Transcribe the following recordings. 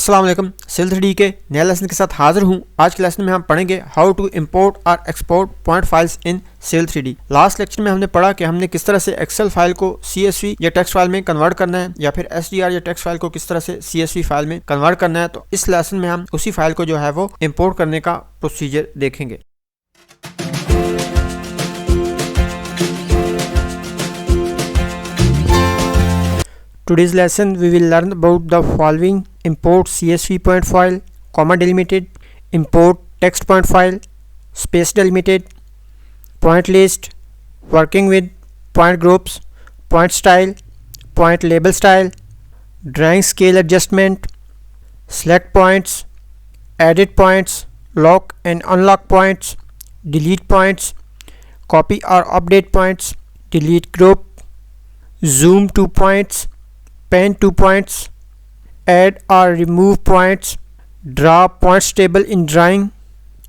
अस्सलाम वालेकुम। Civil 3D के नए लेसन के साथ हाजिर हूँ। आज के लेसन में हम पढ़ेंगे हाउ टू इंपोर्ट और export point files in Civil 3D। Last lecture में हमने पढ़ा कि हमने किस तरह से एक्सेल फाइल को CSV या टेक्स्ट फाइल में कन्वर्ट करना है, या फिर SDR या टेक्स्ट फाइल को किस तरह से CSV फाइल में कन्वर्ट करना है। तो इस लेसन में हम उसी फाइल को जो है वो इम्पोर्ट करने का प्रोसीजर देखेंगे। Today's lesson we will learn about the following: import CSV point file, comma delimited, import text point file, space delimited, point list, working with point groups, point style, point label style, drawing scale adjustment, select points, edit points, lock and unlock points, delete points, copy or update points, delete group, zoom to points, pan to points, add or remove points, draw points table in drawing,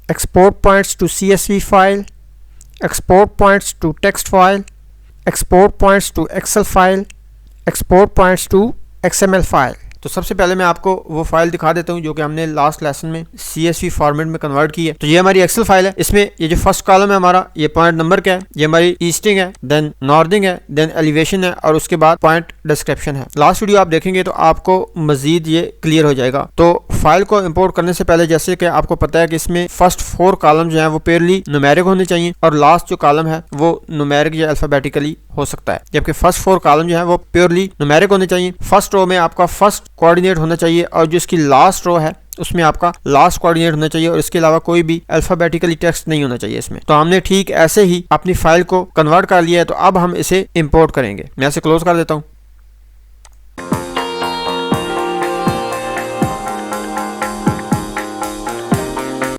export points to CSV file, export points to text file, export points to Excel file, export points to XML file। तो सबसे पहले मैं आपको वो file दिखा देता हूँ जो कि हमने लास्ट लेसन में CSV फॉर्मेट में कन्वर्ट की है। तो ये हमारी एक्सेल फाइल है। इसमें ये जो फर्स्ट कॉलम है हमारा, ये पॉइंट नंबर क्या है, ये हमारी ईस्टिंग है, देन नॉर्दिंग है, देन एलिवेशन है, और उसके बाद पॉइंट डिस्क्रिप्शन है। लास्ट वीडियो आप देखेंगे तो आपको मजीद ये क्लियर हो जाएगा। तो फाइल को इम्पोर्ट करने से पहले जैसे कि आपको पता है कि इसमें फर्स्ट 4 कॉलम जो है वो प्योरली न्यूमेरिक होने चाहिए, और लास्ट जो कॉलम है वो न्यूमेरिक या अल्फाबेटिकली हो सकता है, जबकि फर्स्ट 4 कॉलम जो है वो प्योरली न्यूमेरिक होने चाहिए। फर्स्ट रो में आपका फर्स्ट कोऑर्डिनेट होना चाहिए, और जो इसकी लास्ट रो है उसमें आपका लास्ट कोऑर्डिनेट होना चाहिए, और इसके अलावा कोई भी अल्फाबेटिकली टेक्स्ट नहीं होना चाहिए इसमें। तो हमने ठीक ऐसे ही अपनी फाइल को कन्वर्ट कर लिया है। तो अब हम इसे इंपोर्ट करेंगे। मैं इसे क्लोज कर देता हूँ।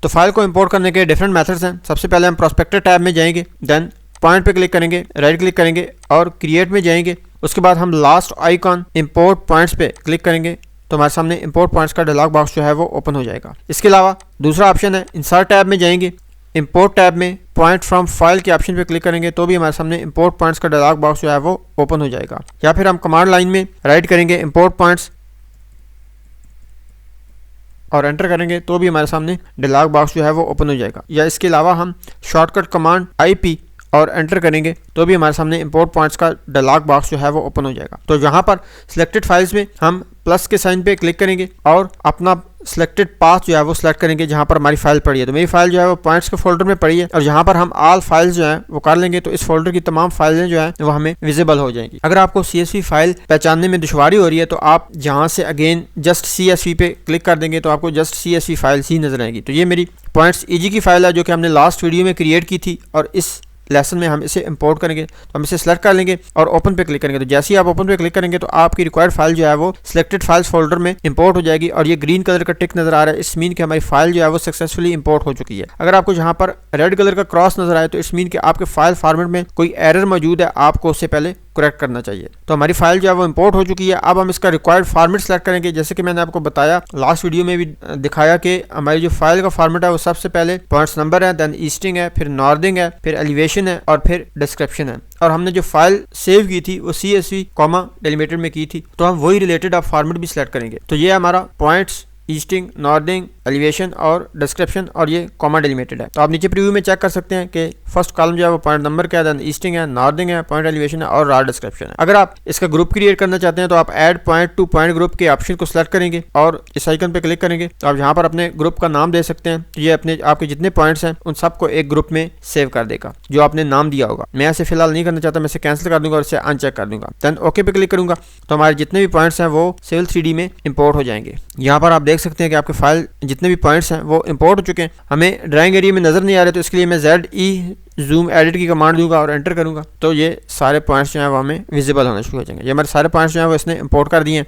तो फाइल को इंपोर्ट करने के डिफरेंट मेथड्स हैं। सबसे पहले हम प्रोस्पेक्टर टैब में जाएंगे, देन पॉइंट पे क्लिक करेंगे, राइट क्लिक करेंगे और क्रिएट में जाएंगे। उसके बाद हम लास्ट आइकॉन इंपोर्ट पॉइंट्स पे क्लिक करेंगे तो हमारे सामने इंपोर्ट पॉइंट्स का डायलॉग बॉक्स जो है वो ओपन हो जाएगा। इसके अलावा दूसरा ऑप्शन है इंसर्ट टैब में जाएंगे, इंपोर्ट टैब में पॉइंट फ्रॉम फाइल के ऑप्शन पे क्लिक करेंगे तो भी हमारे सामने इंपोर्ट पॉइंट्स का डायलॉग बॉक्स जो है वो ओपन हो जाएगा। या फिर हम कमांड लाइन में राइट करेंगे इंपोर्ट पॉइंट्स और एंटर करेंगे तो भी हमारे सामने डायलॉग बॉक्स जो है वो ओपन हो जाएगा। या इसके अलावा हम शॉर्टकट कमांड IP और एंटर करेंगे तो भी हमारे सामने इंपोर्ट पॉइंट्स का डायलॉग बॉक्स जो है वो ओपन हो जाएगा। तो यहाँ पर सिलेक्टेड फाइल्स में हम प्लस के साइन पे क्लिक करेंगे और अपना सिलेक्टेड पाथ जो है वो सिलेक्ट करेंगे जहाँ पर हमारी फाइल पड़ी है। तो मेरी फाइल जो है वो पॉइंट्स के फोल्डर में पड़ी है, और यहाँ पर हम ऑल फाइल्स जो है वो कर लेंगे तो इस फोल्डर की तमाम फाइलें जो है वो हमें विजिबल हो जाएंगी। अगर आपको CSV फाइल पहचानने में दुश्वारी हो रही है तो आप जहाँ से अगेन जस्ट CSV पे क्लिक कर देंगे तो आपको जस्ट CSV फाइल ही नजर आएगी। तो ये मेरी पॉइंट्स EG की फाइल है जो कि हमने लास्ट वीडियो में क्रिएट की थी, और इस लेसन में हम इसे इंपोर्ट करेंगे। तो हम इसे सेलेक्ट कर लेंगे और ओपन पे क्लिक करेंगे। तो जैसे ही आप ओपन पे क्लिक करेंगे तो आपकी रिक्वायर्ड फाइल जो है वो सिलेक्टेड फाइल्स फोल्डर में इंपोर्ट हो जाएगी, और ये ग्रीन कलर का टिक नजर आ रहा है। इस मीन कि हमारी फाइल जो है वो सक्सेसफुली इंपोर्ट हो चुकी है। अगर आपको यहाँ पर रेड कलर का क्रॉस नजर आए तो इस मीन कि आपके फाइल फॉर्मेट में कोई एरर मौजूद है, आपको उससे पहले करेक्ट करना चाहिए। तो हमारी फाइल जो है वो इंपोर्ट हो चुकी है। अब हम इसका रिक्वायर्ड फॉर्मेट सेलेक्ट करेंगे। जैसे कि मैंने आपको बताया लास्ट वीडियो में भी दिखाया कि हमारी जो फाइल का फॉर्मेट है वो सबसे पहले पॉइंट्स नंबर है, देन ईस्टिंग है, फिर नॉर्दिंग है, फिर एलिवेशन है, और फिर डिस्क्रिप्शन है। और हमने जो फाइल सेव की थी वो CSV कॉमा डेलिमिटेड में की थी, तो हम वही रिलेटेड आप फॉर्मेट भी सिलेक्ट करेंगे। तो ये हमारा पॉइंट्स, ईस्टिंग, नॉर्दिंग, एलिवेशन और डिस्क्रिप्शन, और ये कॉमा डेलिमिटेड है। तो आप नीचे प्रीव्यू में चेक कर सकते हैं कि फर्स्ट कॉलम जो है वो पॉइंट नंबर क्या है, देन ईस्टिंग है, नॉर्दिंग है, पॉइंट एलिवेशन है और रॉ डिस्क्रिप्शन है। अगर आप इसका ग्रुप क्रिएट करना चाहते हैं तो आप add point two point group के ऑप्शन को सिलेक्ट करेंगे और इस आइकन पे क्लिक करेंगे तो आप यहाँ पर अपने ग्रुप का नाम दे सकते हैं। तो ये अपने आपके जितने पॉइंट्स हैं उन सबको एक ग्रुप में सेव कर देगा जो आपने नाम दिया होगा। मैं इसे फिलहाल नहीं करना चाहता, मैं इसे कैंसिल कर दूंगा और इसे अनचेक कर दूंगा। देन ओके पे क्लिक करूंगा तो हमारे जितने भी पॉइंट्स हैं वो सिविल 3D में इंपोर्ट हो जाएंगे। यहाँ पर आप देख सकते हैं कि आपके फाइल जितने भी पॉइंट्स हैं वो इंपोर्ट हो चुके हैं। हमें ड्राइंग एरिया में नजर नहीं आ रहे तो इसके लिए मैं ZE जूम एडिट की कमांड दूंगा और एंटर करूंगा तो ये सारे पॉइंट्स जो हैं वो हमें विजिबल होना शुरू हो जाएंगे। ये हमारे सारे पॉइंट्स जो हैं वो इसने इंपोर्ट कर दिए हैं।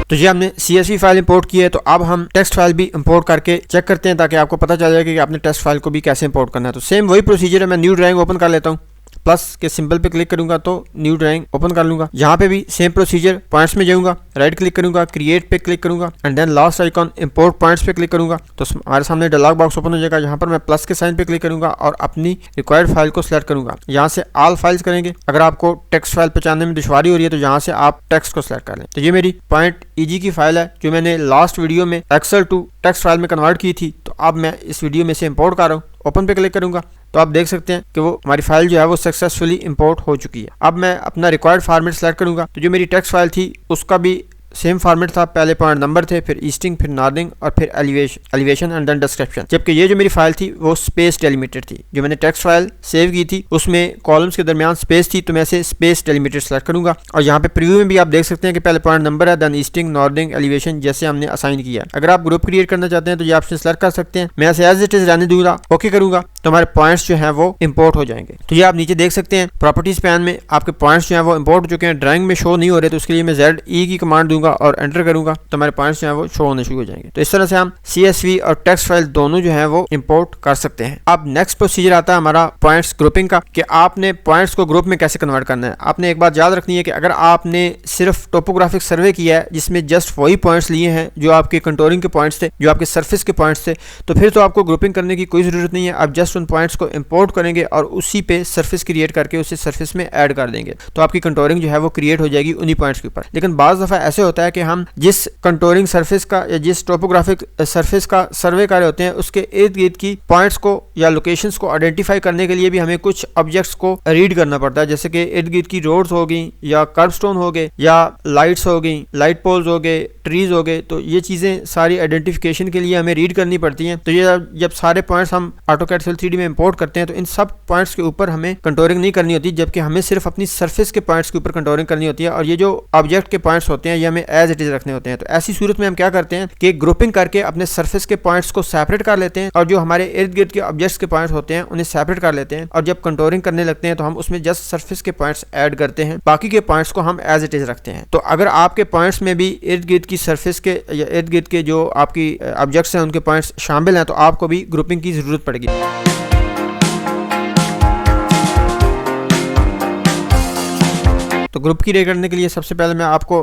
तो ये हमने CSV फाइल इंपोर्ट की है। तो अब हम टेक्स्ट फाइल भी इंपोर्ट करके चेक करते हैं ताकि आपको पता चल जाए कि आपने टेक्स्ट फाइल को भी कैसे इंपोर्ट करना है। तो सेम वही प्रोसीजर है। मैं न्यू ड्राइंग ओपन कर लेता हूँ, प्लस के सिंबल पे क्लिक करूंगा तो न्यू ड्राइंग ओपन कर लूंगा। यहाँ पे भी सेम प्रोसीजर, पॉइंट्स में जाऊंगा, राइट क्लिक करूंगा, क्रिएट पे क्लिक करूंगा and then last icon import points पे क्लिक करूंगा तो हमारे सामने डायलॉग बॉक्स ओपन हो जाएगा। यहाँ पर मैं प्लस के साइन पे क्लिक करूंगा और अपनी रिक्वायर्ड फाइल को सिलेक्ट करूंगा। यहाँ से ऑल फाइल्स करेंगे। अगर आपको टेक्स्ट फाइल पहचानने में दुश्वारी हो रही है तो यहाँ से आप टेक्स्ट को सिलेक्ट कर लें। तो ये मेरी पॉइंट ईजी की फाइल है जो मैंने लास्ट वीडियो में एक्सेल टू टेक्स्ट फाइल में कन्वर्ट की थी। तो अब मैं इस वीडियो में से इंपोर्ट कर रहा हूँ। ओपन पे क्लिक करूंगा तो आप देख सकते हैं कि वो हमारी फाइल जो है वो सक्सेसफुली इंपोर्ट हो चुकी है। अब मैं अपना रिक्वायर्ड फॉर्मेट सेलेक्ट करूंगा। तो जो मेरी टेक्स्ट फाइल थी उसका भी सेम फॉर्मेट था, पहले पॉइंट नंबर थे, फिर ईस्टिंग, फिर नॉर्दिंग और फिर एलिवेशन एंड देन डिस्क्रिप्शन। जबकि ये जो मेरी फाइल थी वो स्पेस डेलिमिटेड थी। जो मैंने टेक्स्ट फाइल सेव की थी उसमें कॉलम्स के दरमियान स्पेस थी तो मैं इसे स्पेस डेलिमिटेड सेलेक्ट करूंगा। और यहाँ पे प्रीव्यू में भी आप देख सकते हैं कि पहले पॉइंट नंबर है, देन ईस्टिंग, नॉर्दिंग, एलिवेशन जैसे हमने असाइन किया है। अगर आप ग्रुप क्रिएट करना चाहते हैं तो ये ऑप्शन सेलेक्ट कर सकते हैं। मैं ऐसे एज इट इज रहने दूंगा, ओके करूंगा तो हमारे पॉइंट्स जो है वो इंपोर्ट हो जाएंगे। तो ये आप नीचे देख सकते हैं प्रॉपर्टीज पैन में आपके पॉइंट्स जो है वो इंपोर्ट हो चुके हैं। ड्राइंग में शो नहीं हो रहे तो उसके लिए मैं ZE की कमांड दूंगा और एंटर करूंगा तो हमारे पॉइंट्स जो है वो शो होने शुरू हो जाएंगे। तो इस तरह से हम CSV और टेक्स्ट फाइल दोनों जो है वो इंपोर्ट कर सकते हैं। अब नेक्स्ट प्रोसीजर आता है हमारा पॉइंट्स ग्रुपिंग का, कि आपने पॉइंट्स को ग्रुप में कैसे कन्वर्ट करना है। आपने एक बात याद रखनी है कि अगर आपने सिर्फ टोपोग्राफिक सर्वे किया है जिसमें जस्ट वही पॉइंट्स लिए हैं जो आपके कंटूरिंग के पॉइंट्स थे, जो आपके सरफेस के पॉइंट्स थे, तो फिर तो आपको ग्रुपिंग करने की कोई जरूरत नहीं है। आप जस्ट उन पॉइंट्स को इंपोर्ट करेंगे और उसी पे सरफेस क्रिएट करके उसे सरफेस में ऐड कर देंगे तो आपकी कंटूरिंग जो है वो क्रिएट हो जाएगी उन्हीं पॉइंट्स के ऊपर। लेकिन बाज दफा ऐसे होता है कि हम जिस कंटूरिंग सरफेस का या जिस टोपोग्राफिक सरफेस का सर्वे कर रहे होते हैं उसके इर्द गिर्द की पॉइंट्स को या लोकेशंस को आइडेंटिफाई करने के लिए भी हमें कुछ ऑब्जेक्ट्स को रीड करना पड़ता है, जैसे कि इर्द गिर्द की रोड्स हो गई या कर्बस्टोन हो गए या लाइट्स हो गई, लाइट पोल्स हो गए, ट्रीज हो गए। तो ये चीजें सारी आइडेंटिफिकेशन के लिए हमें रीड करनी पड़ती हैं। तो ये जब सारे पॉइंट्स हम AutoCAD Cell 3D में इंपोर्ट करते हैं तो इन सब पॉइंट्स के ऊपर हमें कंटूरिंग नहीं करनी होती, जबकि हमें सिर्फ अपनी सरफेस के पॉइंट्स के ऊपर कंटूरिंग करनी होती है। और ये जो ऑब्जेक्ट के पॉइंट्स होते हैं ये हमें एज इट इज रखने होते हैं। तो ऐसी सूरत में हम क्या करते हैं कि ग्रुपिंग करके अपने सरफेस के पॉइंट्स को सेपरेट कर लेते हैं और जो हमारे इर्द गिर्द के ऑब्जेक्ट्स के पॉइंट्स होते हैं उन्हें सेपरेट कर लेते हैं। और जब कंटूरिंग करने लगते हैं तो हम उसमें जस्ट सरफेस के पॉइंट्स ऐड करते हैं, बाकी के पॉइंट्स को हम एज इट इज रखते हैं। तो अगर आपके पॉइंट्स में भी इर्द गिर्द की सरफेस के या इर्द गिर्द के जो आपकी ऑब्जेक्ट्स हैं उनके पॉइंट्स शामिल हैं तो आपको भी ग्रुपिंग की जरूरत पड़ेगी। तो ग्रुप की क्रिएट करने के लिए सबसे पहले मैं आपको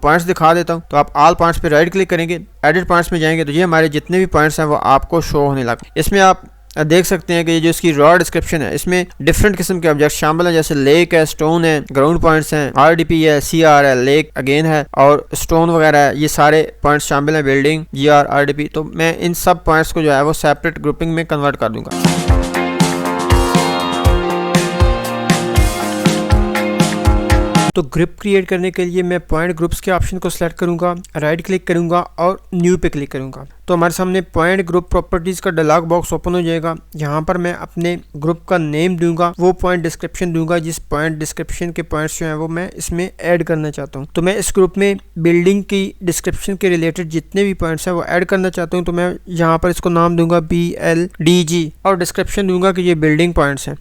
पॉइंट्स दिखा देता हूं। तो आप ऑल पॉइंट्स पे राइट क्लिक करेंगे, एडिट पॉइंट्स में जाएंगे तो ये हमारे जितने भी पॉइंट्स हैं वो आपको शो होने लगे। इसमें आप देख सकते हैं कि ये जो इसकी रॉ डिस्क्रिप्शन है इसमें डिफरेंट किस्म के ऑब्जेक्ट शामिल हैं, जैसे लेक है, स्टोन है, ग्राउंड पॉइंट्स हैं, RDP है, CR है, लेक अगेन है और स्टोन वगैरह है। ये सारे पॉइंट्स शामिल हैं, बिल्डिंग, GR, RDP। तो मैं इन सब पॉइंट्स को जो है वो सेपरेट ग्रुपिंग में कन्वर्ट कर दूंगा। तो ग्रुप क्रिएट करने के लिए मैं पॉइंट ग्रुप्स के ऑप्शन को सिलेक्ट करूंगा, राइट क्लिक करूंगा और न्यू पे क्लिक करूंगा तो हमारे सामने पॉइंट ग्रुप प्रॉपर्टीज का डायलॉग बॉक्स ओपन हो जाएगा। यहाँ पर मैं अपने ग्रुप का नेम दूंगा, वो पॉइंट डिस्क्रिप्शन दूंगा जिस पॉइंट डिस्क्रिप्शन के पॉइंट्स जो हैं वो मैं इसमें ऐड करना चाहता हूँ। तो मैं इस ग्रुप में बिल्डिंग की डिस्क्रिप्शन के रिलेटेड जितने भी पॉइंट्स हैं वो ऐड करना चाहता हूँ। तो मैं यहाँ पर इसको नाम दूंगा BLDG और डिस्क्रिप्शन दूंगा कि ये बिल्डिंग पॉइंट्स हैं,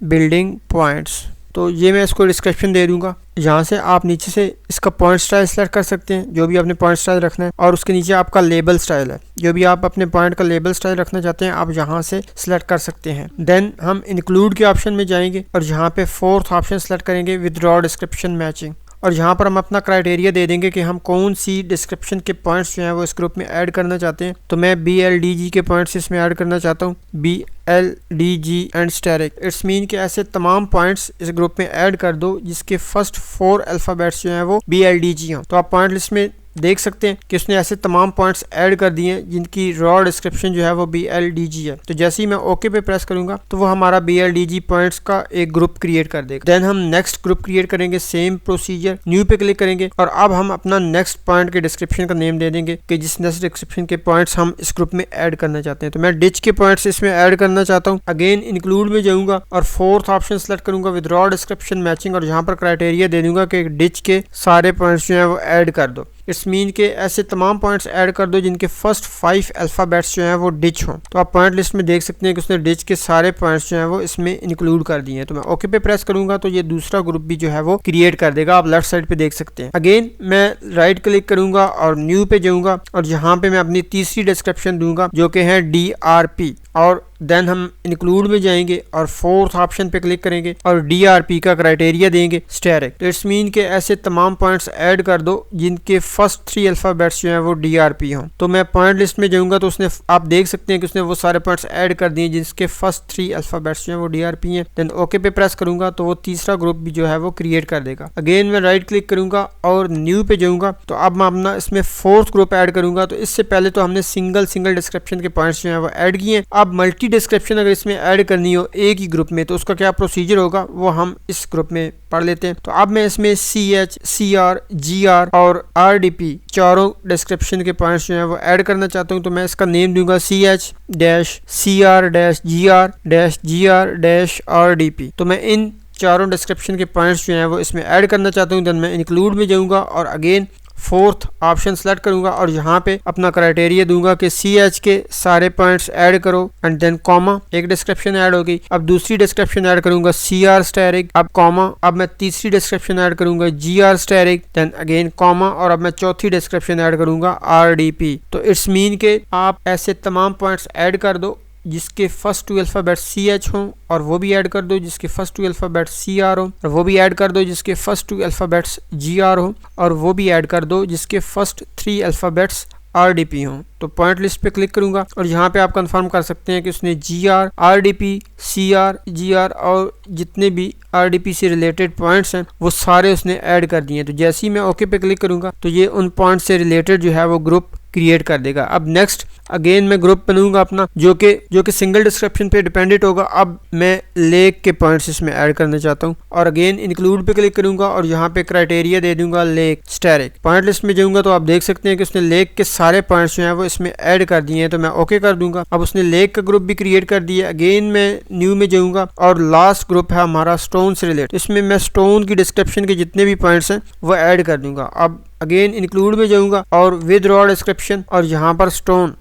बिल्डिंग पॉइंट्स। तो ये मैं इसको डिस्क्रिप्शन दे दूंगा। यहाँ से आप नीचे से इसका पॉइंट स्टाइल सेलेक्ट कर सकते हैं, जो भी आपने पॉइंट स्टाइल रखना है, और उसके नीचे आपका लेबल स्टाइल है, जो भी आप अपने पॉइंट का लेबल स्टाइल रखना चाहते हैं आप यहाँ से सिलेक्ट कर सकते हैं। देन हम इंक्लूड के ऑप्शन में जाएंगे और यहाँ पे फोर्थ ऑप्शन सेलेक्ट करेंगे विदड्रॉ डिस्क्रिप्शन मैचिंग और यहाँ पर हम अपना क्राइटेरिया दे देंगे कि हम कौन सी डिस्क्रिप्शन के पॉइंट्स जो हैं वो इस ग्रुप में ऐड करना चाहते हैं। तो मैं BLDG के पॉइंट्स इसमें ऐड करना चाहता हूँ, BLDG and asterisk. It's mean कि ऐसे तमाम पॉइंट्स इस ग्रुप में ऐड कर दो जिसके फर्स्ट 4 अल्फ़ाबेट्स जो हैं वो BLDG हों। तो आप पॉइंट लिस्ट में देख सकते हैं कि उसने ऐसे तमाम पॉइंट्स ऐड कर दिए हैं जिनकी रॉ डिस्क्रिप्शन जो है वो BLDG है। तो जैसे ही मैं ओके पे प्रेस करूंगा तो वो हमारा BLDG पॉइंट्स का एक ग्रुप क्रिएट कर देगा। देन हम नेक्स्ट ग्रुप क्रिएट करेंगे, सेम प्रोसीजर, न्यू पे क्लिक करेंगे और अब हम अपना नेक्स्ट पॉइंट के डिस्क्रिप्शन का नेम दे देंगे कि जिस नेक्स्ट डिस्क्रिप्शन के पॉइंट्स हम इस ग्रुप में ऐड करना चाहते हैं। तो मैं डिच के पॉइंट्स इसमें ऐड करना चाहता हूँ। अगेन इंक्लूड में जाऊंगा और फोर्थ ऑप्शन सेलेक्ट करूंगा विदड्रॉ डिस्क्रिप्शन मैचिंग और यहाँ पर क्राइटेरिया दे दूंगा कि डिच के सारे पॉइंट्स जो है वो ऐड कर दो। इट्स मीन के ऐसे तमाम पॉइंट्स ऐड कर दो जिनके फर्स्ट 5 अल्फ़ाबेट्स जो हैं वो डिच हों। तो आप पॉइंट लिस्ट में देख सकते हैं कि उसने डिच के सारे पॉइंट्स जो हैं वो इसमें इंक्लूड कर दिए हैं। तो मैं ओके पे प्रेस करूंगा तो ये दूसरा ग्रुप भी जो है वो क्रिएट कर देगा, आप लेफ्ट साइड पे देख सकते हैं। अगेन मैं राइट क्लिक करूंगा और न्यू पे जाऊंगा और यहाँ पे मैं अपनी तीसरी डिस्क्रिप्शन दूंगा जो कि है DRP और देन हम इंक्लूड में जाएंगे और फोर्थ ऑप्शन पे क्लिक करेंगे और DRP का क्राइटेरिया देंगे स्टेरिक। तो इट्स मीन के ऐसे तमाम पॉइंट्स ऐड कर दो जिनके फर्स्ट 3 अल्फ़ाबेट्स जो हैं वो DRP हों। तो मैं पॉइंट लिस्ट में जाऊंगा तो उसने, आप देख सकते हैं कि उसने वो सारे पॉइंट्स ऐड कर दिए जिसके फर्स्ट 3 अल्फ़ाबेट्स जो हैं वो DRP हैं। देन ओके पे प्रेस करूंगा तो वो तीसरा ग्रुप भी जो है वो क्रिएट कर देगा। अगेन मैं राइट क्लिक करूंगा और न्यू पे जाऊंगा तो अब मैं अपना इसमें फोर्थ ग्रुप ऐड करूंगा। तो इससे पहले तो हमने सिंगल डिस्क्रिप्शन के पॉइंट्स जो हैं वो ऐड किए। अब मल्टी डिस्क्रिप्शन अगर इसमें ऐड करनी हो एक ही ग्रुप में तो उसका क्या प्रोसीजर होगा वो हम इस ग्रुप में पढ़ लेते हैं। तो अब मैं इसमें CH, CR, GR और RDP चारों डिस्क्रिप्शन के पॉइंट्स जो हैं वो ऐड करना चाहता हूं। तो मैं इसका नेम दूंगा CH-CR-GR-GR-RDP। तो मैं इन चारों डिस्क्रिप्शन के पॉइंट्स जो हैं वो इसमें ऐड करना चाहता हूं। देन मैं इंक्लूड में जाऊंगा और अगेन फोर्थ ऑप्शन सेलेक्ट करूंगा और यहाँ पे अपना क्राइटेरिया दूंगा कि CH के सारे पॉइंट्स ऐड करो एंड देन कॉमा, एक डिस्क्रिप्शन ऐड होगी। अब दूसरी डिस्क्रिप्शन ऐड करूंगा CR स्टेरिक, अब कॉमा, अब मैं तीसरी डिस्क्रिप्शन ऐड करूंगा GR asterisk, then again comma, और अब मैं चौथी डिस्क्रिप्शन ऐड करूंगा RDP। तो इट्स मीन के आप ऐसे तमाम पॉइंट्स ऐड कर दो जिसके फर्स्ट 2 अल्फ़ाबेट CH हों और वो भी ऐड कर दो जिसके फर्स्ट 2 अल्फ़ाबेट CR हों और वो भी ऐड कर दो जिसके फर्स्ट 2 अल्फ़ाबेट्स GR हों और वो भी ऐड कर दो जिसके फर्स्ट 3 अल्फ़ाबेट्स RDP हों। तो पॉइंट लिस्ट पे क्लिक करूंगा और यहाँ पे आप कंफर्म कर सकते हैं कि उसने GR, RDP, CR, GR और जितने भी RDP से रिलेटेड पॉइंट्स हैं वो सारे उसने ऐड कर दिए हैं। तो जैसे ही मैं ओके पे क्लिक करूंगा तो ये उन पॉइंट से रिलेटेड जो है वो ग्रुप क्रिएट कर देगा। अब नेक्स्ट अगेन मैं ग्रुप बनाऊंगा अपना जो कि सिंगल डिस्क्रिप्शन पे डिपेंडेंट होगा। अब मैं लेक के पॉइंट्स इसमें ऐड करना चाहता हूं और अगेन इंक्लूड पे क्लिक करूंगा और यहाँ पे क्राइटेरिया दे दूंगा लेक स्टेरिक। पॉइंट लिस्ट में जाऊंगा तो आप देख सकते हैं कि उसने लेक के सारे पॉइंट्स जो हैं वो इसमें ऐड कर दिए हैं। तो मैं ओके कर दूंगा। अब उसने लेक का ग्रुप भी क्रिएट कर दिया। अगेन मैं न्यू में जाऊंगा और लास्ट ग्रुप है हमारा स्टोन से रिलेटेड। इसमें मैं स्टोन की डिस्क्रिप्शन के जितने भी पॉइंट्स हैं वो ऐड कर दूंगा। अब अगेन इंक्लूड में जाऊंगा और विद रॉ डिस्क्रिप्शन और यहाँ पर स्टोन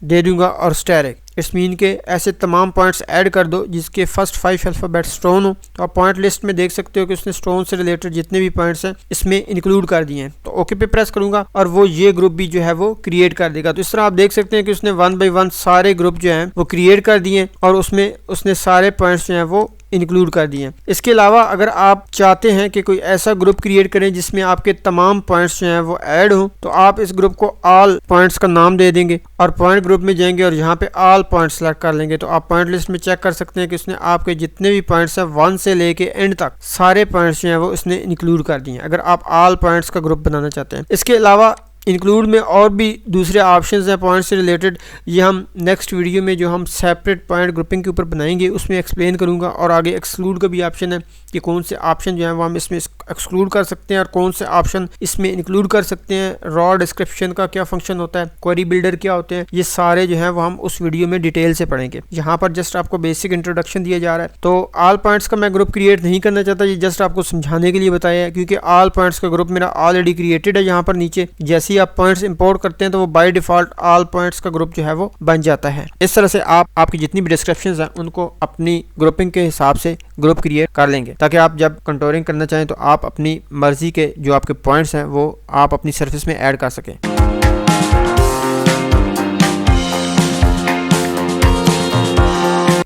दे दूंगा और स्टेरिक। इट्स मीन के ऐसे तमाम पॉइंट्स ऐड कर दो जिसके फर्स्ट 5 अल्फ़ाबेट स्टोन हो। तो आप पॉइंट लिस्ट में देख सकते हो कि उसने स्टोन से रिलेटेड जितने भी पॉइंट्स हैं इसमें इंक्लूड कर दिए हैं। तो ओके पे प्रेस करूंगा और वो ये ग्रुप भी जो है वो क्रिएट कर देगा। तो इस तरह आप देख सकते हैं कि उसने 1 बाय 1 सारे ग्रुप जो हैं वो क्रिएट कर दिए और उसमें उसने सारे पॉइंट्स जो हैं वो इंक्लूड कर दिए। इसके अलावा अगर आप चाहते हैं कि कोई ऐसा ग्रुप क्रिएट करें जिसमें आपके तमाम पॉइंट्स जो हैं वो ऐड हो तो आप इस ग्रुप को ऑल पॉइंट्स का नाम दे देंगे और पॉइंट ग्रुप में जाएंगे और यहाँ पे ऑल पॉइंट्स सेलेक्ट कर लेंगे। तो आप पॉइंट लिस्ट में चेक कर सकते हैं कि उसने आपके जितने भी पॉइंट्स हैं 1 से लेके एंड तक सारे पॉइंट्स जो हैं वो इसने इंक्लूड कर दिए अगर आप ऑल पॉइंट्स का ग्रुप बनाना चाहते हैं। इसके अलावा इंक्लूड में और भी दूसरे ऑप्शंस हैं पॉइंट से रिलेटेड। ये हम नेक्स्ट वीडियो में जो हम सेपरेट पॉइंट ग्रुपिंग के ऊपर बनाएंगे उसमें एक्सप्लेन करूंगा। और आगे एक्सक्लूड का भी ऑप्शन है कि कौन से ऑप्शन जो है वो हम इसमें एक्सक्लूड कर सकते हैं और कौन से ऑप्शन इसमें इंक्लूड कर सकते हैं। रॉ डिस्क्रिप्शन का क्या फंक्शन होता है, क्वेरी बिल्डर क्या होते हैं, ये सारे जो है वो हम उस वीडियो में डिटेल से पढ़ेंगे। यहाँ पर जस्ट आपको बेसिक इंट्रोडक्शन दिया जा रहा है। तो ऑल पॉइंट्स का मैं ग्रुप क्रिएट नहीं करना चाहता, ये जस्ट आपको समझाने के लिए बताया है क्योंकि ऑल पॉइंट्स का ग्रुप मेरा ऑलरेडी क्रिएटेड है। यहाँ पर नीचे जैसे ही आप पॉइंट्स इंपोर्ट करते हैं तो वो बाय डिफॉल्ट ऑल पॉइंट्स का ग्रुप जो है वो बन जाता है। इस तरह से आप आपकी जितनी भी डिस्क्रिप्शंस हैं उनको अपनी ग्रुपिंग के हिसाब से ग्रुप क्रिएट कर लेंगे ताकि आप जब कंटूरिंग करना चाहें तो आप अपनी मर्जी के जो आपके पॉइंट्स हैं वो आप अपनी सरफेस में ऐड कर सकें।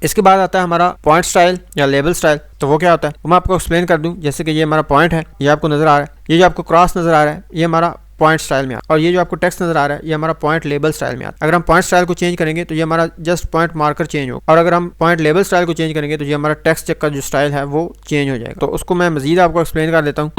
इसके बाद आता है हमारा पॉइंट स्टाइल या लेबल स्टाइल। तो वो क्या होता है वो मैं आपको एक्सप्लेन कर दूं। जैसे कि ये हमारा पॉइंट है, ये आपको नजर आ रहा है, ये जो आपको क्रॉस नजर आ रहा है ये हमारा पॉइंट स्टाइल में आता है और ये जो आपको टेक्स्ट नजर आ रहा है ये हमारा पॉइंट लेबल स्टाइल में आता है। अगर हम पॉइंट स्टाइल को चेंज करेंगे तो ये हमारा जस्ट पॉइंट मार्कर चेंज होगा और अगर हम पॉइंट लेबल स्टाइल को चेंज करेंगे तो ये हमारा टेक्स्ट का जो स्टाइल है वो चेंज हो जाएगा। तो उसको मैं मजीद आपको एक्सप्लेन कर देता हूँ।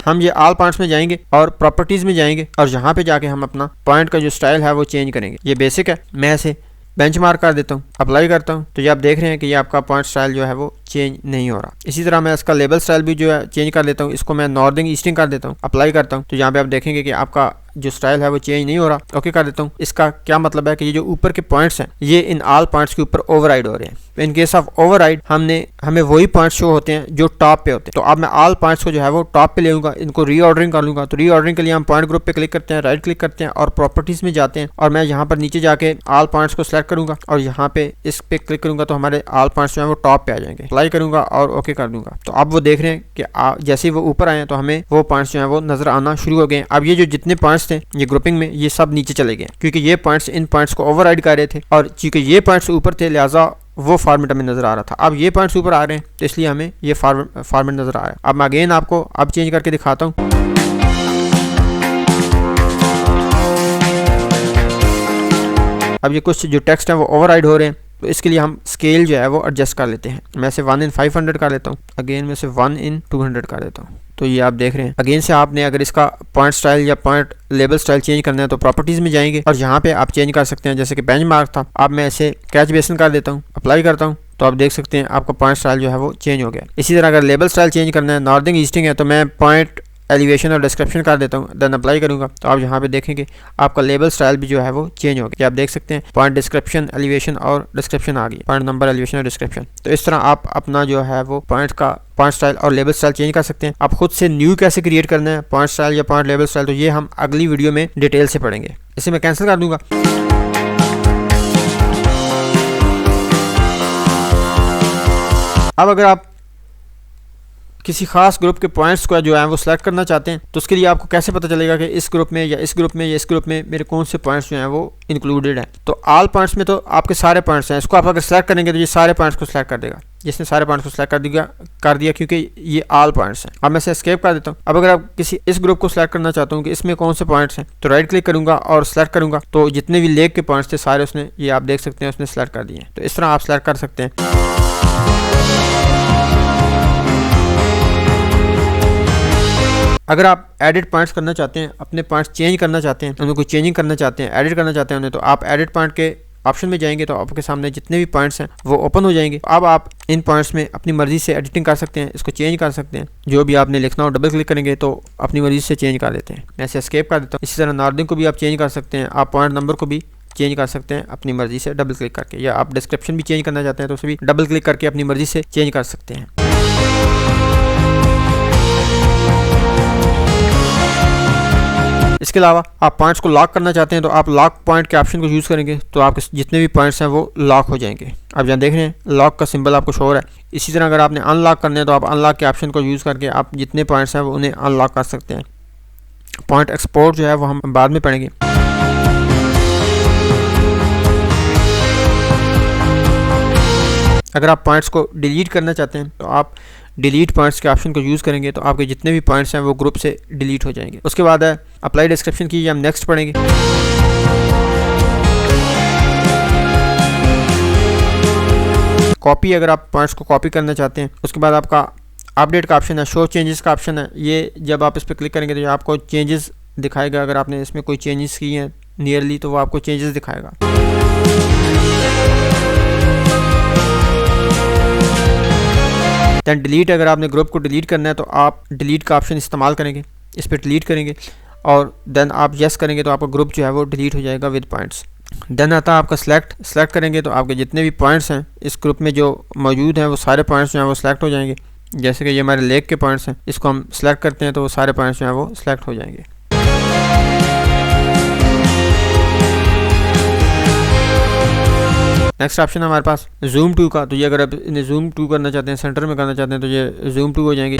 हम ये ऑल पॉइंट्स में जाएंगे और प्रॉपर्टीज में जाएंगे और यहाँ पे जाके हम अपना पॉइंट का जो स्टाइल है वो चेंज करेंगे। ये बेसिक है, मैं इसे बेंचमार्क कर देता हूँ, अप्लाई करता हूँ तो ये आप देख रहे हैं कि ये आपका पॉइंट स्टाइल जो है वो चेंज नहीं हो रहा। इसी तरह मैं इसका लेबल स्टाइल भी जो है चेंज कर देता हूँ, इसको मैं नॉर्दर्न ईस्टर्न कर देता हूँ, अप्लाई करता हूँ तो यहाँ पे आप देखेंगे कि आपका जो स्टाइल है वो चेंज नहीं हो रहा। ओके कर देता हूँ। इसका क्या मतलब है कि ये जो ऊपर के पॉइंट्स हैं ये इन ऑल पॉइंट्स के ऊपर ओवरराइड हो रहे हैं। तो इन केस ऑफ ओवरराइड हमें वही पॉइंट्स शो होते हैं जो टॉप पे होते हैं। तो अब मैं ऑल पॉइंट्स को जो है वो टॉप पे ले लूंगा, इनको रीऑर्डरिंग कर लूंगा। तो रीऑर्डरिंग के लिए हम पॉइंट ग्रुप पे क्लिक करते हैं, राइट क्लिक करते हैं और प्रॉपर्टीज में जाते हैं और मैं यहाँ पर नीचे जाके ऑल पॉइंट्स को सिलेक्ट करूंगा और यहाँ पे इस पे क्लिक करूंगा तो हमारे ऑल पॉइंट्स जो है वो टॉप पे आ जाएंगे। अप्लाई करूंगा और ओके कर दूंगा। तो अब वो देख रहे हैं कि जैसे ही वो ऊपर आए हैं तो हमें वो पॉइंट्स जो है वो नजर आना शुरू हो गए। अब ये जो जितने पॉइंट्स थे ये ग्रुपिंग में ये सब नीचे चले गए क्योंकि ये पॉइंट्स इन पॉइंट्स को ओवरराइड कर रहे थे और चूंकि ये पॉइंट्स ऊपर थे लिहाजा वो फॉर्मेट हमें नजर आ रहा था। अब ये पॉइंट्स ऊपर आ रहे हैं तो इसलिए हमें ये फॉर्मेट नजर आ रहा है। अब मैं अगेन आपको अब चेंज करके दिखाता हूँ। अब ये कुछ जो टेक्स्ट है वो ओवरराइड हो रहे हैं तो इसके लिए हम स्केल जो है वो एडजस्ट कर लेते हैं। मैं इसे 1/500 कर लेता हूँ, अगेन मैं इसे 1/200 कर देता हूँ। तो ये आप देख रहे हैं। अगेन से आपने अगर इसका पॉइंट स्टाइल या पॉइंट लेबल स्टाइल चेंज करना है तो प्रॉपर्टीज में जाएंगे और यहाँ पे आप चेंज कर सकते हैं। जैसे कि बेंचमार्क था, अब मैं इसे कैच बेसिन कर देता हूँ, अप्लाई करता हूँ तो आप देख सकते हैं आपका पॉइंट स्टाइल जो है वो चेंज हो गया। इसी तरह अगर लेबल स्टाइल चेंज करना है, नॉर्थिंग ईस्टिंग है, तो मैं पॉइंट एलिवेशन और डिस्क्रिप्शन कर देता हूँ, देन अप्लाई करूँगा तो आप यहाँ पे देखेंगे आपका लेबल स्टाइल भी जो है वो चेंज हो गया। आप देख सकते हैं पॉइंट डिस्क्रिप्शन, एलिवेशन और डिस्क्रिप्शन आ गई, पॉइंट नंबर, एलिवेशन और डिस्क्रिप्शन। तो इस तरह आप अपना जो है वो पॉइंट स्टाइल और लेबल स्टाइल चेंज कर सकते हैं। आप खुद से न्यू कैसे क्रिएट करना है पॉइंट स्टाइल या पॉइंट लेबल स्टाइल, तो ये हम अगली वीडियो में डिटेल से पढ़ेंगे। इसे मैं कैंसिल कर दूंगा। अब अगर आप किसी खास ग्रुप के पॉइंट्स को जो है वो सिलेक्ट करना चाहते हैं तो उसके लिए आपको कैसे पता चलेगा कि इस ग्रुप में या इस ग्रुप में या इस ग्रुप में मेरे कौन से पॉइंट्स जो हैं वो इंक्लूडेड हैं। तो ऑल पॉइंट्स में तो आपके सारे पॉइंट्स हैं, इसको आप अगर सेलेक्ट करेंगे तो ये सारे पॉइंट्स को सिलेक्ट कर देगा। जिसने सारे पॉइंट्स को सिलेक्ट कर दिया क्योंकि ये ऑल पॉइंट्स हैं। अब मैं इसे एस्केप कर देता हूँ। अब अगर आप किसी इस ग्रुप को सिलेक्ट करना चाहता हूँ कि इसमें कौन से पॉइंट्स हैं तो राइट क्लिक करूंगा और सिलेक्ट करूंगा तो जितने भी लेग के पॉइंट्स थे सारे उसने, ये आप देख सकते हैं, उसने सेलेक्ट कर दिए। तो इस तरह आप सेलेक्ट कर सकते हैं। अगर आप एडिट पॉइंट्स करना चाहते हैं, अपने पॉइंट्स चेंज करना चाहते हैं, उनको चेंजिंग करना चाहते हैं, एडिट करना चाहते हैं उन्हें, तो आप एडिट पॉइंट के ऑप्शन में जाएंगे तो आपके सामने जितने भी पॉइंट्स हैं वो ओपन हो जाएंगे। अब आप इन पॉइंट्स में अपनी मर्जी से एडिटिंग कर सकते हैं, इसको चेंज कर सकते हैं। जो भी आपने लिखना हो डबल क्लिक करेंगे तो अपनी मर्जी से चेंज कर देते हैं। मैं इसे एस्केप कर देता हूँ। इसी तरह नॉर्थिंग को भी आप चेंज कर सकते हैं, आप पॉइंट नंबर को भी चेंज कर सकते हैं अपनी मर्जी से डबल क्लिक करके, या आप डिस्क्रिप्शन भी चेंज करना चाहते हैं तो उसे भी डबल क्लिक करके अपनी मर्जी से चेंज कर सकते हैं। इसके अलावा आप पॉइंट्स को लॉक करना चाहते हैं तो आप लॉक पॉइंट के ऑप्शन को यूज़ करेंगे तो आपके जितने भी पॉइंट्स हैं वो लॉक हो जाएंगे। आप जहाँ देख रहे हैं लॉक का सिंबल आपको शो हो रहा है। इसी तरह अगर आपने अनलॉक करने हैं तो आप अनलॉक के ऑप्शन को यूज़ करके आप जितने पॉइंट्स हैं वो उन्हें अनलॉक कर सकते हैं। पॉइंट एक्सपोर्ट जो है वो हम बाद में पढ़ेंगे। अगर आप पॉइंट्स को डिलीट करना चाहते हैं तो आप डिलीट पॉइंट्स के ऑप्शन को यूज़ करेंगे तो आपके जितने भी पॉइंट्स हैं वो ग्रुप से डिलीट हो जाएंगे। उसके बाद है अप्लाई डिस्क्रिप्शन की, हम नेक्स्ट पढ़ेंगे। कॉपी, अगर आप पॉइंट्स को कॉपी करना चाहते हैं, उसके बाद आपका अपडेट का ऑप्शन है, शो चेंजेस का ऑप्शन है। ये जब आप इस पर क्लिक करेंगे तो आपको चेंजेस दिखाएगा। अगर आपने इसमें कोई चेंजेस किए हैं नियरली तो वो आपको चेंजेस दिखाएगा। दैन डिलीट, अगर आपने ग्रुप को डिलीट करना है तो आप डिलीट का ऑप्शन इस्तेमाल करेंगे, इस पर डिलीट करेंगे और देन आप यस करेंगे तो आपका ग्रुप जो है वो डिलीट हो जाएगा विद पॉइंट्स। देन आता है आपका सेलेक्ट करेंगे तो आपके जितने भी पॉइंट्स हैं इस ग्रुप में जो मौजूद हैं वो सारे पॉइंट्स जो हैं वो सिलेक्ट हो जाएंगे। जैसे कि ये हमारे लेग के पॉइंट्स हैं, इसको हम सेलेक्ट करते हैं तो वो सारे पॉइंट्स जो हैं वो सिलेक्ट हो जाएंगे। नेक्स्ट ऑप्शन है हमारे पास जूम टू का। तो ये अगर आप इन्हें जूम टू करना चाहते हैं, सेंटर में करना चाहते हैं तो ये जूम टू हो जाएंगे।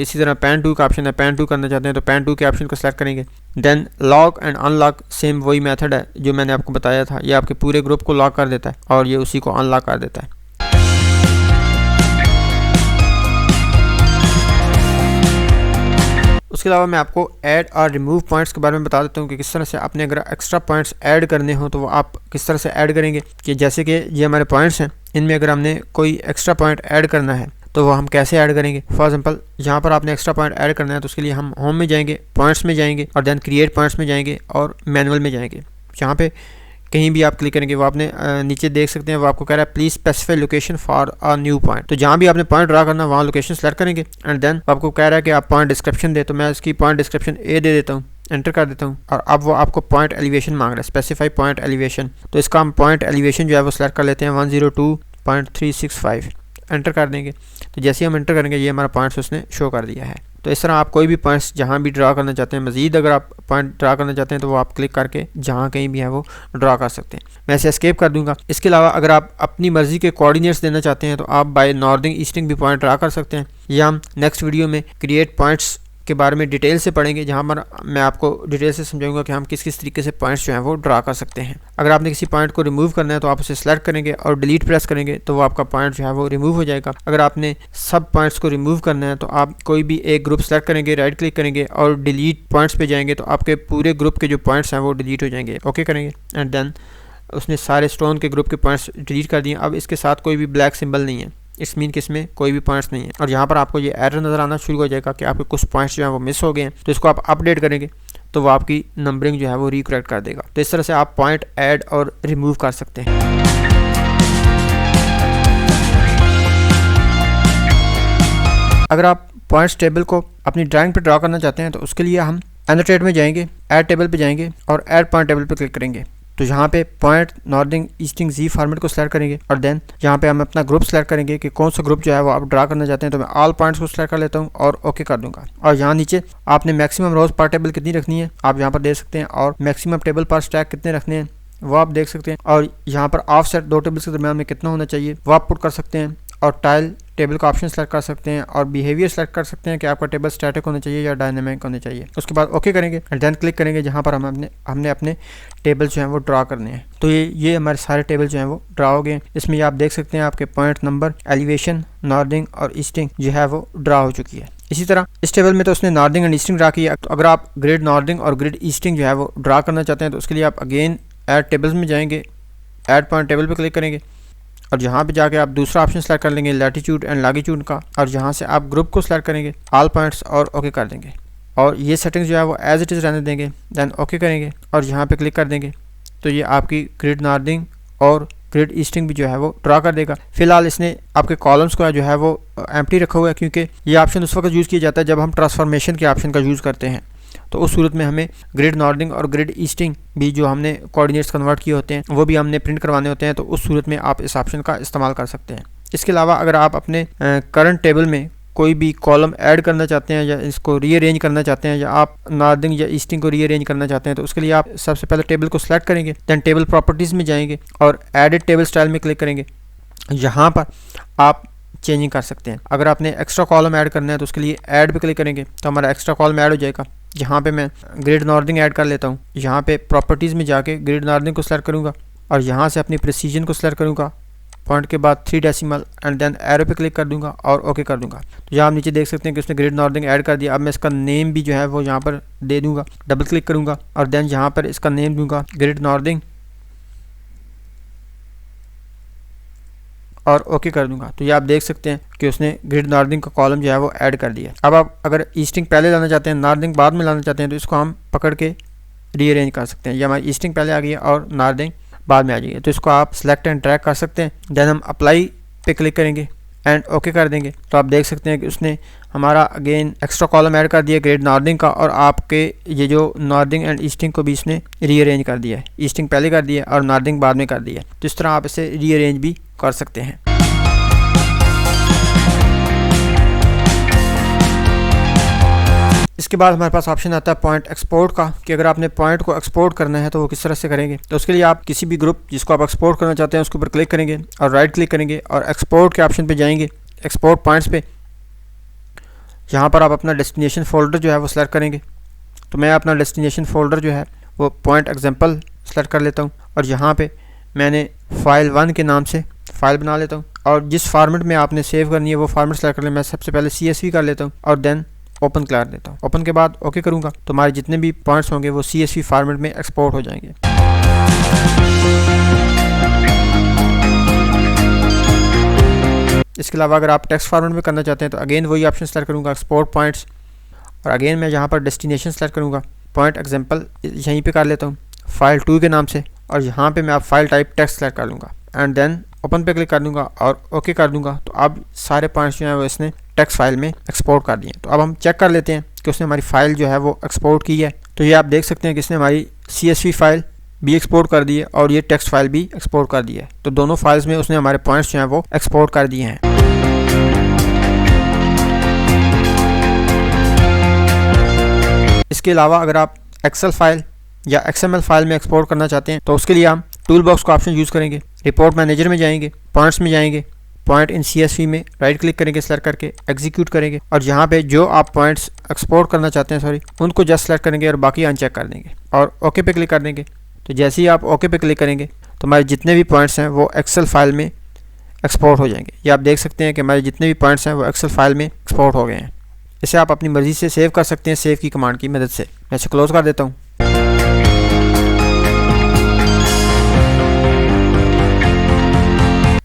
इसी तरह पैन टू का ऑप्शन है, पैन टू करना चाहते हैं तो पैन टू के ऑप्शन को सेलेक्ट करेंगे। Then lock and unlock, same वही मेथड है जो मैंने आपको बताया था। ये आपके पूरे ग्रुप को लॉक कर देता है और ये उसी को अनलॉक कर देता है। उसके अलावा मैं आपको ऐड और रिमूव पॉइंट्स के बारे में बता देता हूँ कि किस तरह से आपने अगर एक्स्ट्रा पॉइंट्स ऐड करने हो तो वो आप किस तरह से ऐड करेंगे। कि जैसे कि ये हमारे पॉइंट्स हैं, इनमें अगर हमने कोई एक्स्ट्रा पॉइंट ऐड करना है तो वो हम कैसे ऐड करेंगे। फॉर एग्जांपल यहाँ पर आपने एक्स्ट्रा पॉइंट ऐड करना है तो उसके लिए हम होम में जाएंगे, पॉइंट्स में जाएंगे और देन क्रिएट पॉइंट्स में जाएंगे और मैनुअल में जाएंगे। जहाँ पे कहीं भी आप क्लिक करेंगे वो आपने नीचे देख सकते हैं वो आपको कह रहा है please specify location for a new point. तो जहाँ भी आपने पॉइंट ड्रा करना वहाँ लोकेशन सेलेक्ट करेंगे एंड देन आपको कह रहा है कि आप पॉइंट डिस्क्रिप्शन दे। तो मैं इसकी पॉइंट डिस्क्रिप्शन ए दे देता हूँ। एंटर कर देता हूँ और अब वो आपको पॉइंट एलिवेशन मांग रहा है, स्पेसिफाई पॉइंट एलिवेशन। तो इसका हम पॉइंट एलिवेशन जो है वो सिलेक्ट कर लेते हैं 102.365, एंटर कर देंगे। तो जैसे हम एंटर करेंगे ये हमारा पॉइंट्स उसने शो कर दिया है। तो इस तरह आप कोई भी पॉइंट्स जहाँ भी ड्रा करना चाहते हैं, मज़ीद अगर आप पॉइंट ड्रा करना चाहते हैं तो वो आप क्लिक करके जहाँ कहीं भी है वो ड्रा कर सकते हैं। मैं इसे एस्केप कर दूंगा। इसके अलावा अगर आप अपनी मर्ज़ी के कोऑर्डिनेट्स देना चाहते हैं तो आप बाय नॉर्दिंग ईस्टिंग भी पॉइंट ड्रा कर सकते हैं। या हम नेक्स्ट वीडियो में क्रिएट पॉइंट्स के बारे में डिटेल से पढ़ेंगे, जहाँ पर मैं आपको डिटेल से समझाऊंगा कि हम किस किस तरीके से पॉइंट्स जो हैं वो ड्रा कर सकते हैं। अगर आपने किसी पॉइंट को रिमूव करना है तो आप उसे सेलेक्ट करेंगे और डिलीट प्रेस करेंगे तो वो आपका पॉइंट जो है वो रिमूव हो जाएगा। अगर आपने सब पॉइंट्स को रिमूव करना है तो आप कोई भी एक ग्रुप सेलेक्ट करेंगे, राइट क्लिक करेंगे और डिलीट पॉइंट्स पे जाएंगे तो आपके पूरे ग्रुप के जो पॉइंट्स हैं वो डिलीट हो जाएंगे। ओके करेंगे एंड देन उसने सारे स्टोन के ग्रुप के पॉइंट्स डिलीट कर दिए। अब इसके साथ कोई भी ब्लैक सिंबल नहीं है, इस मीन के इसमें कोई भी पॉइंट्स नहीं है और यहाँ पर आपको ये एरर नज़र आना शुरू हो जाएगा कि आपके कुछ पॉइंट्स जो हैं वो मिस हो गए हैं। तो इसको आप अपडेट करेंगे तो वो आपकी नंबरिंग जो है वो रिकरेक्ट कर देगा। तो इस तरह से आप पॉइंट ऐड और रिमूव कर सकते हैं। अगर आप पॉइंट्स टेबल को अपनी ड्राइंग पे ड्रा करना चाहते हैं तो उसके लिए हम एनोटेट में जाएंगे, ऐड टेबल पे जाएंगे और ऐड पॉइंट टेबल पे क्लिक करेंगे। तो यहाँ पे पॉइंट नॉर्दिंग ईस्टिंग जी फॉर्मेट को सिलेक्ट करेंगे और देन यहाँ पे हम अपना ग्रुप सेलेक्ट करेंगे कि कौन सा ग्रुप जो है वो आप ड्रा करना चाहते हैं। तो मैं ऑल पॉइंट्स को सिलेक्ट कर लेता हूँ और ओके कर दूंगा। और यहाँ नीचे आपने मैक्सिमम रोज पर टेबल कितनी रखनी है आप यहाँ पर देख सकते हैं और मैक्सिमम टेबल पर स्टैक कितने रखने हैं वो आप देख सकते हैं। और यहाँ पर ऑफ सेट दो टेबल्स के दरमियान में कितना होना चाहिए वो आप पुट कर सकते हैं। और टाइल टेबल का ऑप्शन सेलेक्ट कर सकते हैं और बिहेवियर सेलेक्ट कर सकते हैं कि आपका टेबल स्टैटिक होना चाहिए या डायनामिक होना चाहिए। उसके बाद ओके करेंगे एंड देन क्लिक करेंगे जहाँ पर हमने अपने टेबल जो हैं वो ड्रा करने हैं। तो ये हमारे सारे टेबल जो हैं वो ड्रा हो गए। इसमें आप देख सकते हैं आपके पॉइंट नंबर, एलिवेशन, नॉर्दिंग और ईस्टिंग जो है वो ड्रा हो चुकी है। इसी तरह इस टेबल में तो उसने नॉर्दिंग एंड ईस्टिंग ड्रा किया। तो अगर आप ग्रिड नॉर्दिंग और ग्रिड ईस्टिंग जो है वो ड्रा करना चाहते हैं तो उसके लिए आप अगेन ऐड टेबल्स में जाएंगे, ऐड पॉइंट टेबल पर क्लिक करेंगे और यहाँ पे जाके आप दूसरा ऑप्शन सेलेक्ट कर लेंगे लैटिट्यूड एंड लॉन्गिट्यूड का और यहाँ से आप ग्रुप को सिलेक्ट करेंगे, ऑल पॉइंट्स और ओके कर देंगे और ये सेटिंग्स जो है वो एज इट इज़ रहने देंगे। देन ओके करेंगे और यहाँ पे क्लिक कर देंगे तो ये आपकी ग्रिड नॉर्दिंग और ग्रिड ईस्टिंग भी जो है वो ड्रा कर देगा। फिलहाल इसने आपके कॉलम्स को जो है वो एम्प्टी रखा हुआ है क्योंकि ये ऑप्शन उस वक्त यूज़ किया जाता है जब हम ट्रांसफॉर्मेशन के ऑप्शन का यूज़ करते हैं। तो उस सूरत में हमें ग्रिड नॉर्दिंग और ग्रिड ईस्टिंग भी जो हमने कोऑर्डिनेट्स कन्वर्ट किए होते हैं वो भी हमने प्रिंट करवाने होते हैं। तो उस सूरत में आप इस ऑप्शन का इस्तेमाल कर सकते हैं। इसके अलावा अगर आप अपने करंट टेबल में कोई भी कॉलम ऐड करना चाहते हैं या इसको रीअरेंज करना चाहते हैं या आप नॉर्दिंग या ईस्टिंग को रीअरेंज करना चाहते हैं तो उसके लिए आप सबसे पहले टेबल को सिलेक्ट करेंगे, दैन टेबल प्रॉपर्टीज़ में जाएंगे और एडिट टेबल स्टाइल में क्लिक करेंगे। यहाँ पर आप चेंजिंग कर सकते हैं। अगर आपने एक्स्ट्रा कॉलम ऐड करना है तो उसके लिए ऐड पे क्लिक करेंगे तो हमारा एक्स्ट्रा कॉलम ऐड हो जाएगा। यहाँ पे मैं ग्रिड नॉर्दिंग ऐड कर लेता हूँ। यहाँ पे प्रॉपर्टीज़ में जाके ग्रिड नॉर्दिंग को सिलेक्ट करूँगा और यहाँ से अपनी प्रिसीजन को सिलेक्ट करूँगा, पॉइंट के बाद 3 डेसिमल एंड देन एरो पे क्लिक कर दूंगा और ओके कर दूंगा। तो यहाँ आप नीचे देख सकते हैं कि उसने ग्रिड नॉर्दिंग ऐड कर दिया। अब मैं इसका नेम भी जो है वो यहाँ पर दे दूँगा, डबल क्लिक करूँगा और देन यहाँ पर इसका नेम दूँगा ग्रिड नॉर्दिंग और ओके कर दूंगा। तो ये आप देख सकते हैं कि उसने ग्रिड नॉर्दिंग का कॉलम जो है वो ऐड कर दिया। अब आप अगर ईस्टिंग पहले लाना चाहते हैं, नॉर्दिंग बाद में लाना चाहते हैं तो इसको हम पकड़ के रीअरेंज कर सकते हैं। ये हमारी ईस्टिंग पहले आ गई है और नॉर्दिंग बाद में आ जाएगी। तो इसको आप सेलेक्ट एंड ड्रैग कर सकते हैं। देन हम अप्लाई पे क्लिक करेंगे एंड ओके कर देंगे। तो आप देख सकते हैं कि उसने हमारा अगेन एक्स्ट्रा कॉलम ऐड कर दिया ग्रिड नॉर्दिंग का और आपके ये जो नॉर्दिंग एंड ईस्टिंग को भी इसने रीअरेंज कर दिया है। ईस्टिंग पहले कर दिया और नॉर्दिंग बाद में कर दिया। तो इस तरह आप इसे रीअरेंज भी कर सकते हैं। इसके बाद हमारे पास ऑप्शन आता है पॉइंट एक्सपोर्ट का कि अगर आपने पॉइंट को एक्सपोर्ट करना है तो वो किस तरह से करेंगे। तो उसके लिए आप किसी भी ग्रुप जिसको आप एक्सपोर्ट करना चाहते हैं उसके ऊपर क्लिक करेंगे और राइट क्लिक करेंगे और एक्सपोर्ट के ऑप्शन पे जाएंगे, एक्सपोर्ट पॉइंट्स पे। यहाँ पर आप अपना डेस्टिनेशन फोल्डर जो है वो सिलेक्ट करेंगे। तो मैं अपना डेस्टिनेशन फोल्डर जो है वो पॉइंट एग्जाम्पल सेलेक्ट कर लेता हूँ और यहाँ पर मैंने फाइल 1 के नाम से फाइल बना लेता हूँ और जिस फॉर्मेट में आपने सेव करनी है वो फॉर्मेट सेलेक्ट कर लें। मैं सबसे पहले CSV कर लेता हूँ और देन ओपन कर देता हूँ। ओपन के बाद ओके करूँगा तो हमारे जितने भी पॉइंट्स होंगे वो CSV फॉर्मेट में एक्सपोर्ट हो जाएंगे। इसके अलावा अगर आप टेक्स्ट फॉर्मेट में करना चाहते हैं तो अगेन वही ऑप्शन सेलेक्ट करूँगा एक्सपोर्ट पॉइंट्स और अगेन मैं यहाँ पर डेस्टिनेशन सेलेक्ट करूँगा, पॉइंट एग्जाम्पल यहीं पे कर लेता हूँ फाइल 2 के नाम से और यहाँ पे मैं आप फाइल टाइप टेक्स्ट सेलेक्ट कर लूँगा एंड देन ओपन पे क्लिक कर दूंगा और ओके कर दूंगा। तो अब सारे पॉइंट्स जो हैं वो इसने टेक्स्ट फाइल में एक्सपोर्ट कर दिए। तो अब हम चेक कर लेते हैं कि उसने हमारी फ़ाइल जो है वो एक्सपोर्ट की है। तो ये आप देख सकते हैं कि इसने हमारी CSV फाइल भी एक्सपोर्ट कर दी है और ये टेक्स्ट फाइल भी एक्सपोर्ट कर दी है। तो दोनों फाइल्स में उसने हमारे पॉइंट्स जो हैं वो एक्सपोर्ट कर दिए हैं। इसके अलावा अगर आप एक्सेल फाइल या XML फाइल में एक्सपोर्ट करना चाहते हैं तो उसके लिए हम टूल बॉक्स का ऑप्शन यूज़ करेंगे। रिपोर्ट मैनेजर में जाएंगे, पॉइंट्स में जाएंगे, पॉइंट इन CSV में राइट क्लिक करेंगे, सेलेक्ट करके एग्जीक्यूट करेंगे और यहाँ पे जो आप पॉइंट्स एक्सपोर्ट करना चाहते हैं उनको जस्ट सेलेक्ट करेंगे और बाकी अनचेक कर देंगे और ओके पे क्लिक कर देंगे। तो जैसे ही आप ओके पे क्लिक करेंगे तो हमारे जितने भी पॉइंट्स हैं वो एक्सेल फाइल में एक्सपोर्ट हो जाएंगे। ये आप देख सकते हैं कि हमारे जितने भी पॉइंट्स हैं वो एक्सेल फाइल में एक्सपोर्ट हो गए हैं। इसे आप अपनी मर्ज़ी से सेव कर सकते हैं सेव की कमांड की मदद से। मैं इसे क्लोज़ कर देता हूँ।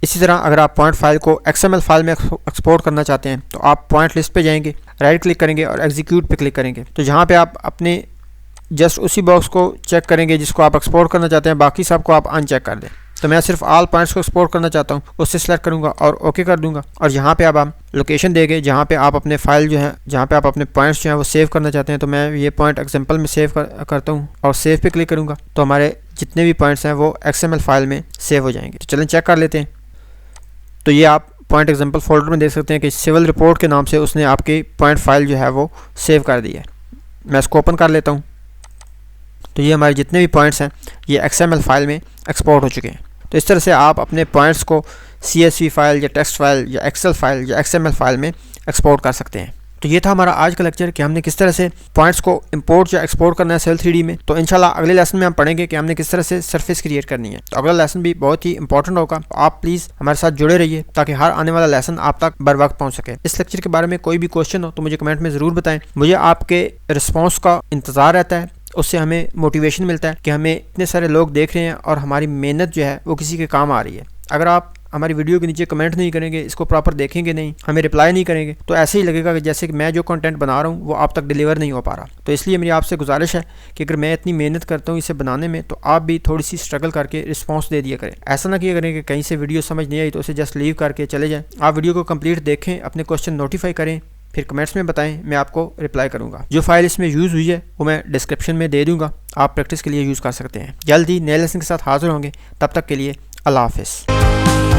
इसी तरह अगर आप पॉइंट फाइल को XML फाइल में एक्सपोर्ट करना चाहते हैं तो आप पॉइंट लिस्ट पे जाएंगे, राइट क्लिक करेंगे और एग्जीक्यूट पे क्लिक करेंगे। तो जहाँ पे आप अपने जस्ट उसी बॉक्स को चेक करेंगे जिसको आप एक्सपोर्ट करना चाहते हैं, बाकी सब को आप अनचेक कर दें। तो मैं सिर्फ ऑल पॉइंट्स को एक्सपोर्ट करना चाहता हूँ, उससे सेलेक्ट करूँगा और ओके कर दूँगा और यहाँ पे अब हम लोकेशन देंगे जहाँ पे आप अपने फाइल जो है, जहाँ पे आप अपने पॉइंट्स जो हैं वो सेव करना चाहते हैं। तो मैं ये पॉइंट एग्जांपल में सेव करता हूँ और सेव पे क्लिक करूँगा तो हमारे जितने भी पॉइंट्स हैं वो XML फाइल में सेव हो जाएंगे। तो चलें चेक कर लेते हैं। तो ये आप पॉइंट एग्जांपल फोल्डर में देख सकते हैं कि सिविल रिपोर्ट के नाम से उसने आपकी पॉइंट फाइल जो है वो सेव कर दी है। मैं इसको ओपन कर लेता हूँ। तो ये हमारे जितने भी पॉइंट्स हैं ये XML फाइल में एक्सपोर्ट हो चुके हैं। तो इस तरह से आप अपने पॉइंट्स को CSV फाइल या टेक्स्ट फाइल या एक्सेल फाइल या XML फाइल में एक्सपोर्ट कर सकते हैं। तो ये था हमारा आज का लेक्चर कि हमने किस तरह से पॉइंट्स को इंपोर्ट या एक्सपोर्ट करना है Civil 3D में। तो इंशाल्लाह अगले लेसन में हम पढ़ेंगे कि हमने किस तरह से सरफेस क्रिएट करनी है। तो अगला लेसन भी बहुत ही इंपॉर्टेंट होगा। तो आप प्लीज़ हमारे साथ जुड़े रहिए ताकि हर आने वाला लेसन आप तक बर वक्त पहुँच सके। इस लेक्चर के बारे में कोई भी क्वेश्चन हो तो मुझे कमेंट में ज़रूर बताएं। मुझे आपके रिस्पॉन्स का इंतज़ार रहता है, उससे हमें मोटिवेशन मिलता है कि हमें इतने सारे लोग देख रहे हैं और हमारी मेहनत जो है वो किसी के काम आ रही है। अगर आप हमारी वीडियो के नीचे कमेंट नहीं करेंगे, इसको प्रॉपर देखेंगे नहीं, हमें रिप्लाई नहीं करेंगे तो ऐसे ही लगेगा कि जैसे कि मैं जो कंटेंट बना रहा हूँ वो आप तक डिलीवर नहीं हो पा रहा। तो इसलिए मेरी आपसे गुजारिश है कि अगर मैं इतनी मेहनत करता हूँ इसे बनाने में तो आप भी थोड़ी सी स्ट्रगल करके रिस्पॉन्स दे दिया करें। ऐसा ना किया करें कि कहीं से वीडियो समझ नहीं आई तो उसे जस्ट लीव करके चले जाएँ। आप वीडियो को कंप्लीट देखें, अपने क्वेश्चन नोटिफाई करें, फिर कमेंट्स में बताएं, मैं आपको रिप्लाई करूंगा। जो फाइल इसमें यूज़ हुई है वो मैं डिस्क्रिप्शन में दे दूंगा, आप प्रैक्टिस के लिए यूज़ कर सकते हैं। जल्दी नए लेसन के साथ हाजिर होंगे, तब तक के लिए अल्लाह हाफ़िज़।